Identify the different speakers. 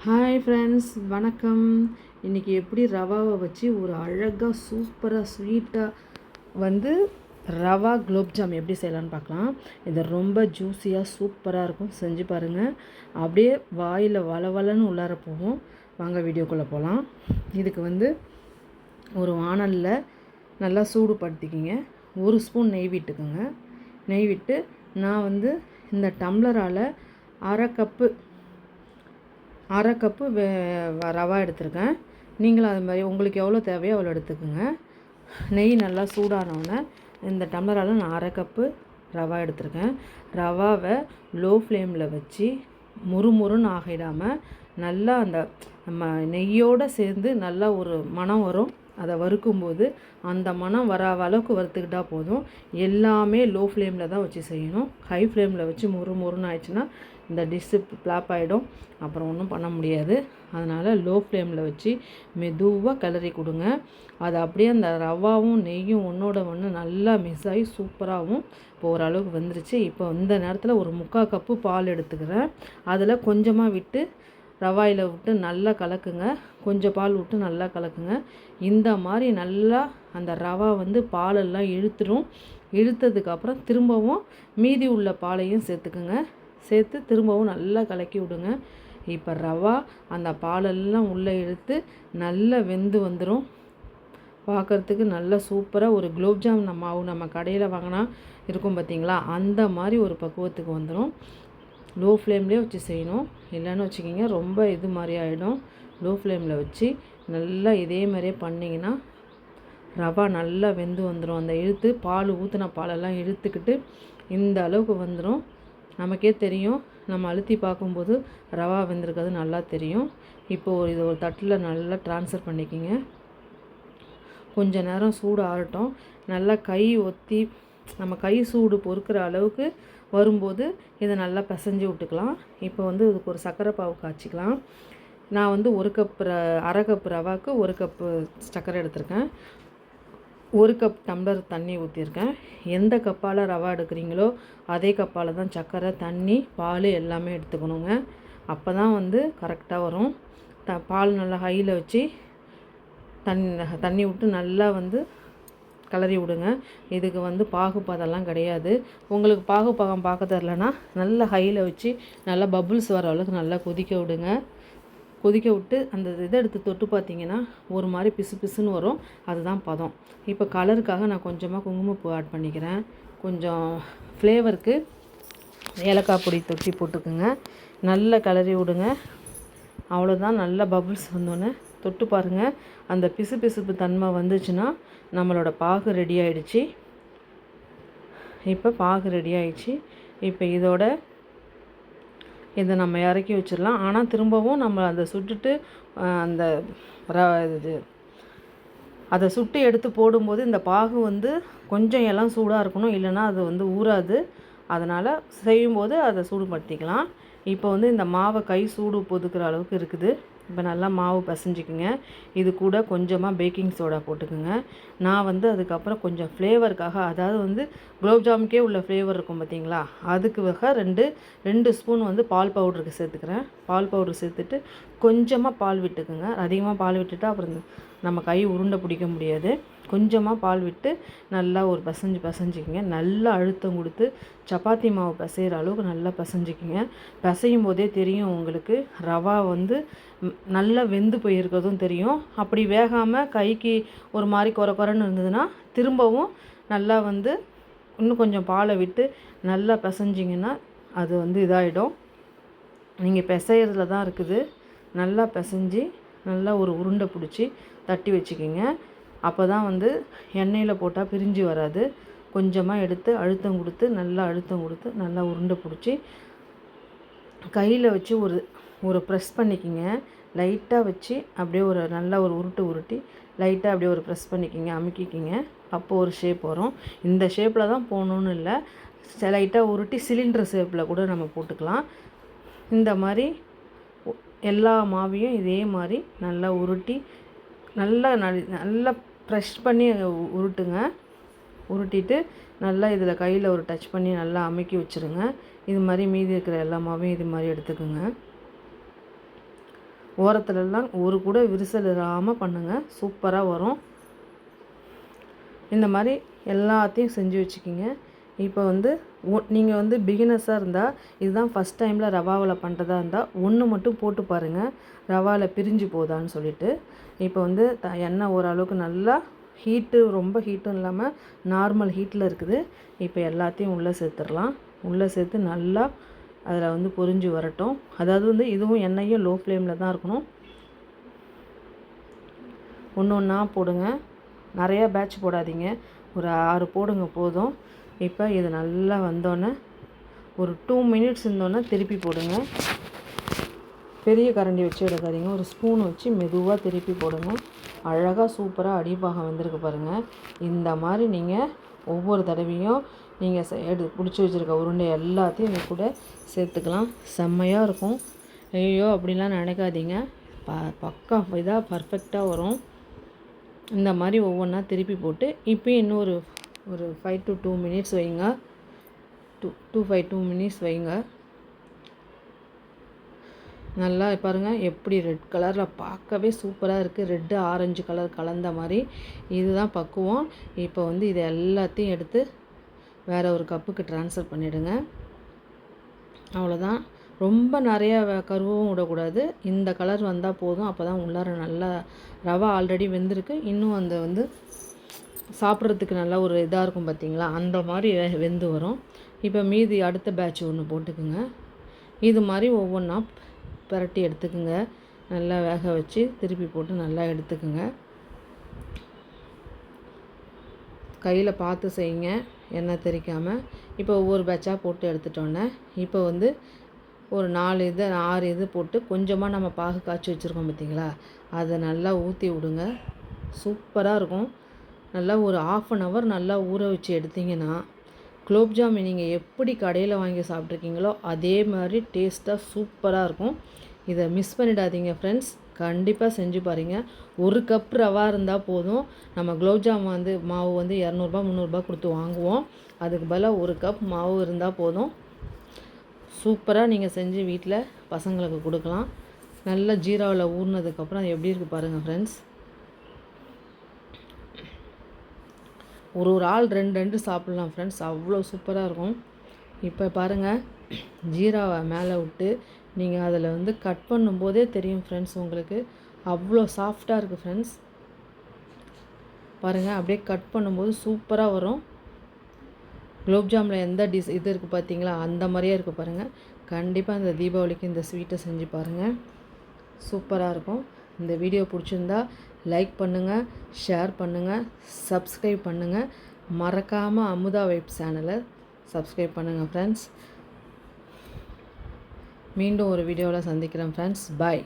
Speaker 1: Hi friends, வணக்கம். இன்றைக்கி எப்படி ரவாவை வச்சு ஒரு அழகாக சூப்பராக ஸ்வீட்டாக வந்து ரவா குலோப்ஜாம் எப்படி செய்யலான்னு பார்க்கலாம். இது ரொம்ப ஜூஸியாக சூப்பராக இருக்கும், செஞ்சு பாருங்கள். அப்படியே வாயில் வளவலன்னு உள்ளார போகும். வாங்க வீடியோக்குள்ளே போகலாம். இதுக்கு ஒரு வாணலில் நல்லா சூடுபடுத்திக்கிங்க. 1 ஸ்பூன் நெய் விட்டுக்குங்க. நெய் விட்டு நான் இந்த டம்ளரால் அரை கப்பு ரவா எடுத்துருக்கேன். நீங்களும் அது மாதிரி உங்களுக்கு எவ்வளோ தேவையோ அவ்வளோ எடுத்துக்கோங்க. நெய் நல்லா சூடானோடனே இந்த டம்ளரால் நான் அரை கப்பு ரவா எடுத்துருக்கேன். ரவாவை லோ ஃப்ளேமில் வச்சு முறுமுறுன்னு ஆகிடாமல் நல்லா அந்த நம்ம நெய்யோடு சேர்ந்து நல்லா ஒரு மணம் வரும். அதை வறுக்கும்போது அந்த மணம் வர அளவுக்கு வறுத்துக்கிட்டால் போதும். எல்லாமே லோ ஃப்ளேமில் தான் வச்சு செய்யணும். ஹை ஃப்ளேமில் வச்சு முறுமுறுன்னு ஆயிடுச்சுன்னா இந்த டிஷ்ஷு ஃப்ளாப் ஆகிடும். அப்புறம் ஒன்றும் பண்ண முடியாது. அதனால் லோ ஃப்ளேமில் வச்சு மெதுவாக கிளறி கொடுங்க. அது அப்படியே அந்த ரவாவும் நெய்யும் ஒன்றோட ஒன்று நல்லா மிக்ஸ் ஆகி சூப்பராகவும் இப்போ ஓரளவுக்கு வந்துருச்சு. இப்போ இந்த நேரத்தில் ஒரு 3/4 கப்பு பால் எடுத்துக்கிறேன். அதில் கொஞ்சமாக விட்டு ரவாயில் விட்டு நல்லா கலக்குங்க. கொஞ்சம் பால் விட்டு நல்லா கலக்குங்க. இந்த மாதிரி நல்லா அந்த ரவா பாலெல்லாம் இழுத்துடும். இழுத்ததுக்கப்புறம் திரும்பவும் மீதி உள்ள பாலையும் சேர்த்துக்குங்க. சேர்த்து திரும்பவும் நல்லா கலக்கி விடுங்க. இப்போ ரவா அந்த பாலெல்லாம் உள்ளே இழுத்து நல்லா வெந்து வந்துடும். பார்க்குறதுக்கு நல்லா சூப்பராக ஒரு குலோப்ஜாம் மாவு நம்ம கடையில் வாங்கினா இருக்கும் பார்த்திங்களா, அந்த மாதிரி ஒரு பக்குவத்துக்கு வந்துடும். லோ ஃப்ளேம்லேயே வச்சு செய்யணும். இல்லைன்னு வச்சுக்கிங்க ரொம்ப இது மாதிரி ஆகிடும். லோ ஃப்ளேமில் வச்சு நல்லா இதே மாதிரியே பண்ணிங்கன்னா ரவா நல்லா வெந்து வந்துடும். அந்த இழுத்து பால் ஊற்றின பாலெல்லாம் இழுத்துக்கிட்டு இந்த அளவுக்கு வந்துடும். நமக்கே தெரியும், நம்ம அழுத்தி பார்க்கும்போது ரவா வெந்திருக்கிறது நல்லா தெரியும். இப்போது இது ஒரு தட்டில் நல்லா ட்ரான்ஸ்ஃபர் பண்ணிக்கிங்க. கொஞ்சம் நேரம் சூடு ஆறட்டும். நல்லா கை ஒத்தி நம்ம கை சூடு பொறுக்கிற அளவுக்கு வரும்போது இதை நல்லா பிசைஞ்சு விட்டுக்கலாம். இப்போ இதுக்கு ஒரு சர்க்கரை பாவு காய்ச்சிக்கலாம். நான் 1 கப் அரை கப் ரவாவுக்கு 1 கப்பு சர்க்கரை எடுத்திருக்கேன். 1 கப் டம்ளர் தண்ணி ஊற்றிருக்கேன். எந்த கப்பால் ரவா எடுக்கிறீங்களோ அதே கப்பால் தான் சர்க்கரை, தண்ணி, பால் எல்லாமே எடுத்துக்கணுங்க. அப்போ தான் கரெக்டாக வரும். பால் நல்லா ஹையில் வச்சு தண்ணி விட்டு நல்லா கிளறி விடுங்க. இதுக்கு பாகுப்பதெல்லாம் கிடையாது. உங்களுக்கு பாகுப்பதம் பார்க்க தெரிலனா நல்லா ஹையில் வச்சு நல்லா பபுள்ஸ் வர அளவுக்கு நல்லா கொதிக்க விடுங்க. கொதிக்க விட்டு அந்த இதை எடுத்து தொட்டு பார்த்தீங்கன்னா ஒரு மாதிரி பிசு பிசுன்னு வரும். அதுதான் பதம். இப்போ கலருக்காக நான் கொஞ்சமாக குங்குமப்பூ ஆட் பண்ணிக்கிறேன். கொஞ்சம் ஃப்ளேவருக்கு ஏலக்காய் பொடி தொட்டி போட்டுக்குங்க. நல்லா கிளறி விடுங்க. அவ்வளோதான். நல்லா பபுள்ஸ் வந்தோன்னே தொட்டு பாருங்கள். அந்த பிசு பிசுப்பு தன்மை வந்துச்சுன்னா நம்மளோட பாகு ரெடி ஆகிடுச்சு. இப்போ பாகு ரெடி ஆகிடுச்சு. இப்போ இதை நம்ம இறக்கி வச்சிடலாம். ஆனால் திரும்பவும் நம்ம அதை சுட்டுட்டு அந்த அதை சுட்டு எடுத்து போடும்போது இந்த பாகு கொஞ்சம் எல்லாம் சூடாக இருக்கணும். இல்லைன்னா அது ஊறாது. அதனால் செய்யும்போது அதை சூடுபடுத்திக்கலாம். இப்போ இந்த மாவை கை சூடு பொதுக்கிற அளவுக்கு இருக்குது. இப்போ நல்லா மாவு பிசைஞ்சிக்குங்க. இது கூட கொஞ்சமாக பேக்கிங் சோடா போட்டுக்குங்க. நான் அதுக்கப்புறம் கொஞ்சம் ஃப்ளேவருக்காக, அதாவது குலோப்ஜாமுக்கே உள்ள ஃப்ளேவர் இருக்கும் பார்த்திங்களா, அதுக்கு 2 ஸ்பூன் பால் பவுடருக்கு சேர்த்துக்கிறேன். பால் பவுடர் சேர்த்துட்டு கொஞ்சமாக பால் விட்டுக்குங்க. அதிகமாக பால் விட்டுட்டா அப்புறம் நம்ம கை உருண்டை பிடிக்க முடியாது. கொஞ்சமாக பால் விட்டு நல்லா ஒரு பிசைஞ்சிக்கிங்க. நல்லா அழுத்தம் கொடுத்து சப்பாத்தி மாவு பிசைகிற அளவுக்கு நல்லா பிசைஞ்சிக்கிங்க. பிசையும் போதே தெரியும் உங்களுக்கு ரவா நல்லா வெந்து போயிருக்கிறதும் தெரியும். அப்படி வேகாமல் கைக்கு ஒரு மாதிரி குறன்னு இருந்ததுன்னா திரும்பவும் நல்லா இன்னும் கொஞ்சம் பாலை விட்டு நல்லா பிசைஞ்சிங்கன்னா அது இதாகிடும். நீங்கள் பிசைகிறதுல தான் இருக்குது. நல்லா பிசைஞ்சு நல்லா ஒரு உருண்டை பிடிச்சி தட்டி வச்சுக்கிங்க. அப்போ தான் எண்ணெயில் போட்டால் பிரிஞ்சு வராது. கொஞ்சமாக எடுத்து அழுத்தம் கொடுத்து நல்லா உருண்டை பிடிச்சி கையில் வச்சு ஒரு ப்ரெஸ் பண்ணிக்கிங்க. லைட்டாக வச்சு அப்படியே நல்லா ஒரு உருட்டி லைட்டாக அப்படியே ஒரு ப்ரெஸ் பண்ணிக்கிங்க, அமுக்கிக்கிங்க. அப்போது ஒரு ஷேப் வரும். இந்த ஷேப்பில் தான் போகணுன்னு இல்லை. லைட்டாக உருட்டி சிலிண்டர் ஷேப்பில் கூட நம்ம போட்டுக்கலாம். இந்த மாதிரி எல்லா மாவையும் இதே மாதிரி நல்லா உருட்டி நல்லா ப்ரெஷ் பண்ணி உருட்டுங்க. உருட்டிட்டு நல்லா இதில் கையில் ஒரு டச் பண்ணி நல்லா அமுக்கி வச்சுருங்க. இது மாதிரி மீதி இருக்கிற எல்லா மாவையும் இது மாதிரி எடுத்துக்கோங்க. ஓரத்துலலாம் ஒரு கூட விரிசல் இல்லாமல் பண்ணுங்கள், சூப்பராக வரும். இந்த மாதிரி எல்லாத்தையும் செஞ்சு வச்சுக்கிங்க. இப்போ வந்து நீங்கள் வந்து பிகினர்ஸாக இருந்தால், இதுதான் ஃபஸ்ட் டைமில் ரவாவில் பண்ணுறதா இருந்தால் ஒன்று மட்டும் போட்டு பாருங்கள், ரவாவில் பிரிஞ்சு போதான்னு சொல்லிட்டு. இப்போ வந்து எண்ணெய் ஓரளவுக்கு நல்லா ஹீட்டு, ரொம்ப ஹீட்டும் இல்லாமல் நார்மல் ஹீட்டில் இருக்குது. இப்போ எல்லாத்தையும் உள்ளே சேர்த்துடலாம். உள்ளே சேர்த்து நல்லா அதில் வந்து பொரிஞ்சு வரட்டும். அதாவது வந்து இதுவும் எண்ணெயும் லோ ஃப்ளேமில் தான் இருக்கணும். ஒன்று ஒன்றா போடுங்க, நிறையா பேட்ச் போடாதீங்க, ஒரு 6 போடுங்க போதும். இப்போ இது நல்லா வந்தோன்னே ஒரு 2 மினிட்ஸ் இருந்தோன்னே திருப்பி போடுங்க. பெரிய கரண்டி வச்சு எடுக்காதீங்க, ஒரு ஸ்பூன் வச்சு மெதுவாக திருப்பி போடுங்க. அழகாக சூப்பராக அடிபாகம் வந்திருக்கு பாருங்கள். இந்த மாதிரி நீங்கள் ஒவ்வொரு தடவையும் நீங்கள் பிடிச்சி வச்சுருக்க உருண்டை எல்லாத்தையும் இது கூட சேர்த்துக்கலாம். செம்மையாக இருக்கும். ஐயோ அப்படிலாம் நினைக்காதீங்க, பக்கா இதாக பர்ஃபெக்டாக வரும். இந்த மாதிரி ஒவ்வொன்றா திருப்பி போட்டு இப்போயும் இன்னும் ஒரு 5 to 2 மினிட்ஸ் வைங்க. 2 மினிட்ஸ் வைங்க. நல்லா பாருங்கள் எப்படி ரெட் கலரில் பார்க்கவே சூப்பராக இருக்குது. ரெட்டு ஆரஞ்சு கலர் கலந்த மாதிரி இதுதான் பக்குவம். இப்போ வந்து இதை எல்லாத்தையும் எடுத்து வேறு ஒரு கப்புக்கு ட்ரான்ஸ்ஃபர் பண்ணிவிடுங்க. அவ்வளோதான். ரொம்ப நிறையா கருவும் விடக்கூடாது. இந்த கலர் வந்தால் போதும். அப்போ தான் உள்ளார நல்லா ரவா ஆல்ரெடி வெந்திருக்கு, இன்னும் அந்த வந்து சாப்பிட்றதுக்கு நல்லா ஒரு இதாக இருக்கும் பார்த்திங்களா, அந்த மாதிரி வெந்து வரும். இப்போ மீதி அடுத்த பேட்ச் ஒன்று போட்டுக்குங்க. இது மாதிரி ஒவ்வொன்றா பிரட்டி எடுத்துக்குங்க. நல்லா வேக வச்சு திருப்பி போட்டு நல்லா எடுத்துக்குங்க. கையில் பார்த்து செய்யுங்க, எண்ணெய் தெறிக்காமல். இப்போ ஒவ்வொரு பேட்சாக போட்டு எடுத்துட்டோன்னே இப்போ வந்து ஒரு 6 இது போட்டு கொஞ்சமாக நம்ம பாகு காய்ச்சி வச்சுருக்கோம் பார்த்திங்களா, அதை நல்லா ஊற்றி விடுங்க. சூப்பராக இருக்கும். நல்லா ஒரு 1/2 hour நல்லா ஊற வச்சு எடுத்திங்கன்னா குலோப்ஜாம் நீங்கள் எப்படி கடையில் வாங்கி சாப்பிட்ருக்கீங்களோ அதே மாதிரி டேஸ்ட்டாக சூப்பராக இருக்கும். இதை மிஸ் பண்ணிடாதீங்க ஃப்ரெண்ட்ஸ், கண்டிப்பாக செஞ்சு பாருங்கள். 1 கப் ரவா இருந்தால் போதும். நம்ம குலோப்ஜாம் வந்து மாவு வந்து 200 300 கொடுத்து வாங்குவோம். அதுக்கு பதிலாக 1 கப் மாவு இருந்தால் போதும். சூப்பராக நீங்கள் செஞ்சு வீட்டில் பசங்களுக்கு கொடுக்கலாம். நல்லா ஜீராவில் ஊறினதுக்கப்புறம் எப்படி இருக்குது பாருங்கள் ஃப்ரெண்ட்ஸ். ஒரு ஆள் 2 சாப்பிட்லாம் ஃப்ரெண்ட்ஸ், அவ்வளோ சூப்பராக இருக்கும். இப்போ பாருங்கள், ஜீராவை மேலே விட்டு நீங்கள் அதில் வந்து கட் பண்ணும்போதே தெரியும் ஃப்ரெண்ட்ஸ், உங்களுக்கு அவ்வளோ சாஃப்டாக இருக்குது ஃப்ரெண்ட்ஸ். பாருங்கள், அப்படியே கட் பண்ணும்போது சூப்பராக வரும். குலோப்ஜாமில் எந்த இது இருக்குது பார்த்தீங்களா, அந்த மாதிரியே இருக்குது பாருங்கள். கண்டிப்பாக இந்த தீபாவளிக்கு இந்த ஸ்வீட்டை செஞ்சு பாருங்கள், சூப்பராக இருக்கும். இந்த வீடியோ பிடிச்சிருந்தா லைக் பண்ணுங்கள், ஷேர் பண்ணுங்கள், சப்ஸ்கிரைப் பண்ணுங்கள். மறக்காமல் அமுதா வைப்ஸ் சேனலை சப்ஸ்கிரைப் பண்ணுங்கள் ஃப்ரெண்ட்ஸ். மீண்டும் ஒரு வீடியோவில் சந்திக்கிறேன் ஃப்ரெண்ட்ஸ். பாய்.